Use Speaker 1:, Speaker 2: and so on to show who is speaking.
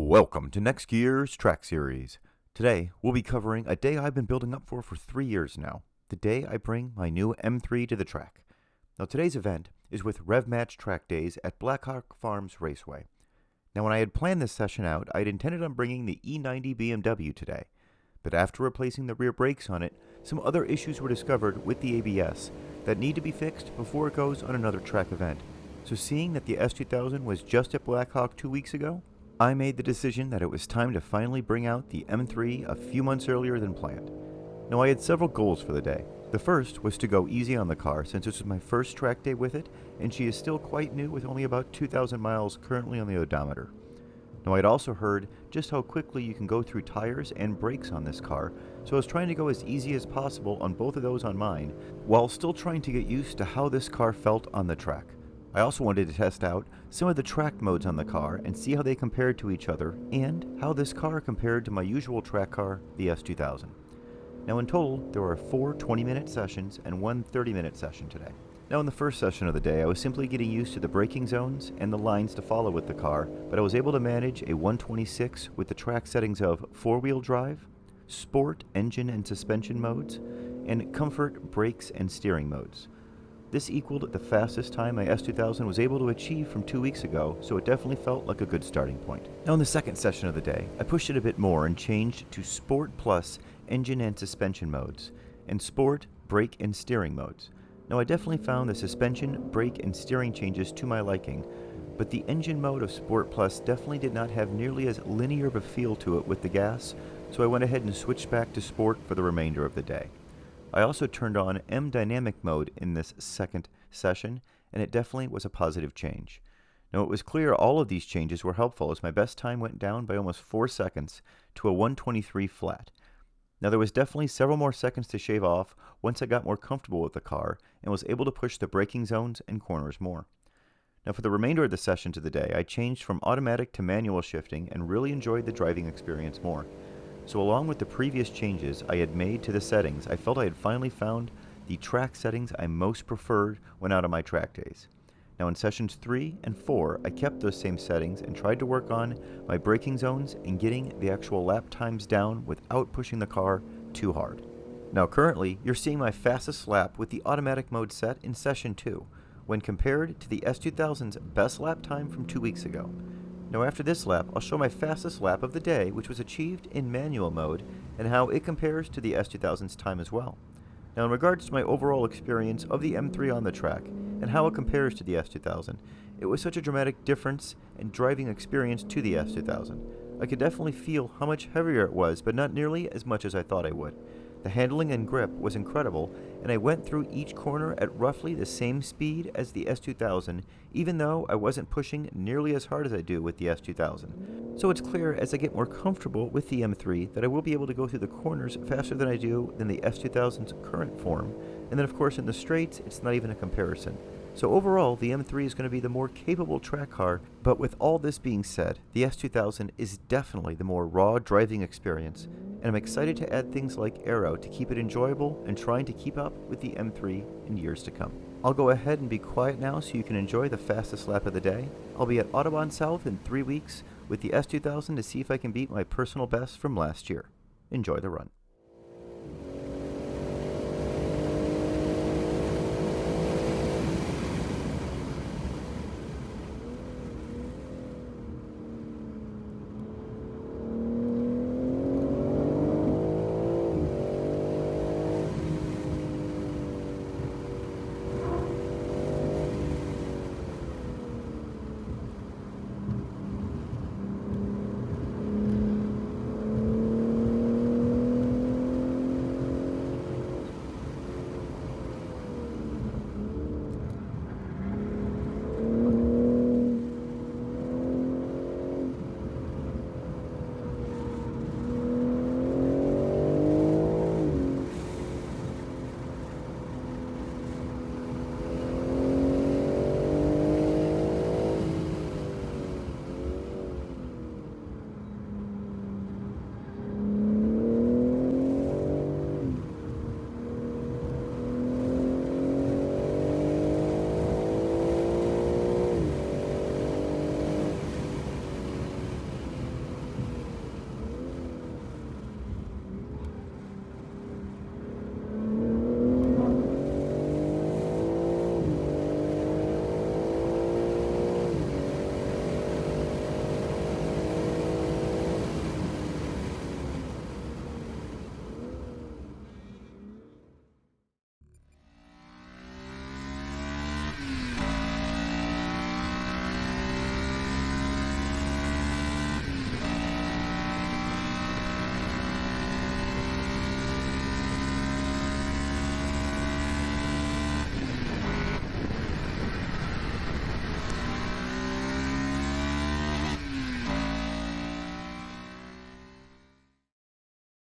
Speaker 1: Welcome to NextGear's track series. Today, we'll be covering a day I've been building up for 3 years now, the day I bring my new M3 to the track. Now today's event is with RevMatch track days at Blackhawk Farms Raceway. Now when I had planned this session out, I had intended on bringing the E90 BMW today, but after replacing the rear brakes on it, some other issues were discovered with the ABS that need to be fixed before it goes on another track event. So seeing that the S2000 was just at Blackhawk 2 weeks ago, I made the decision that it was time to finally bring out the M3 a few months earlier than planned. Now I had several goals for the day. The first was to go easy on the car since this was my first track day with it, and she is still quite new with only about 2,000 miles currently on the odometer. Now I had also heard just how quickly you can go through tires and brakes on this car, so I was trying to go as easy as possible on both of those on mine, while still trying to get used to how this car felt on the track. I also wanted to test out some of the track modes on the car and see how they compared to each other and how this car compared to my usual track car, the S2000. Now in total, there were 4 20-minute sessions and 1 30-minute session today. Now in the first session of the day, I was simply getting used to the braking zones and the lines to follow with the car, but I was able to manage a 126 with the track settings of 4-wheel drive, sport, engine and suspension modes, and comfort, brakes, and steering modes. This equaled the fastest time my S2000 was able to achieve from 2 weeks ago, so it definitely felt like a good starting point. Now in the second session of the day, I pushed it a bit more and changed to Sport Plus engine and suspension modes, and Sport, brake, and steering modes. Now I definitely found the suspension, brake, and steering changes to my liking, but the engine mode of Sport Plus definitely did not have nearly as linear of a feel to it with the gas, so I went ahead and switched back to Sport for the remainder of the day. I also turned on M Dynamic mode in this second session, and it definitely was a positive change. Now it was clear all of these changes were helpful as my best time went down by almost 4 seconds to a 1:23 flat. Now there was definitely several more seconds to shave off once I got more comfortable with the car and was able to push the braking zones and corners more. Now for the remainder of the sessions of the day, I changed from automatic to manual shifting and really enjoyed the driving experience more. So along with the previous changes I had made to the settings, I felt I had finally found the track settings I most preferred when out on my track days. Now in sessions 3 and 4, I kept those same settings and tried to work on my braking zones and getting the actual lap times down without pushing the car too hard. Now currently, you're seeing my fastest lap with the automatic mode set in session 2, when compared to the S2000's best lap time from 2 weeks ago. Now after this lap, I'll show my fastest lap of the day, which was achieved in manual mode, and how it compares to the S2000's time as well. Now in regards to my overall experience of the M3 on the track, and how it compares to the S2000, it was such a dramatic difference in driving experience to the S2000. I could definitely feel how much heavier it was, but not nearly as much as I thought I would. The handling and grip was incredible, and I went through each corner at roughly the same speed as the S2000, even though I wasn't pushing nearly as hard as I do with the S2000. So it's clear as I get more comfortable with the M3 that I will be able to go through the corners faster than I do than the S2000's current form, and then of course in the straights it's not even a comparison. So overall, the M3 is going to be the more capable track car, but with all this being said, the S2000 is definitely the more raw driving experience, and I'm excited to add things like aero to keep it enjoyable and trying to keep up with the M3 in years to come. I'll go ahead and be quiet now so you can enjoy the fastest lap of the day. I'll be at Autobahn South in 3 weeks with the S2000 to see if I can beat my personal best from last year. Enjoy the run.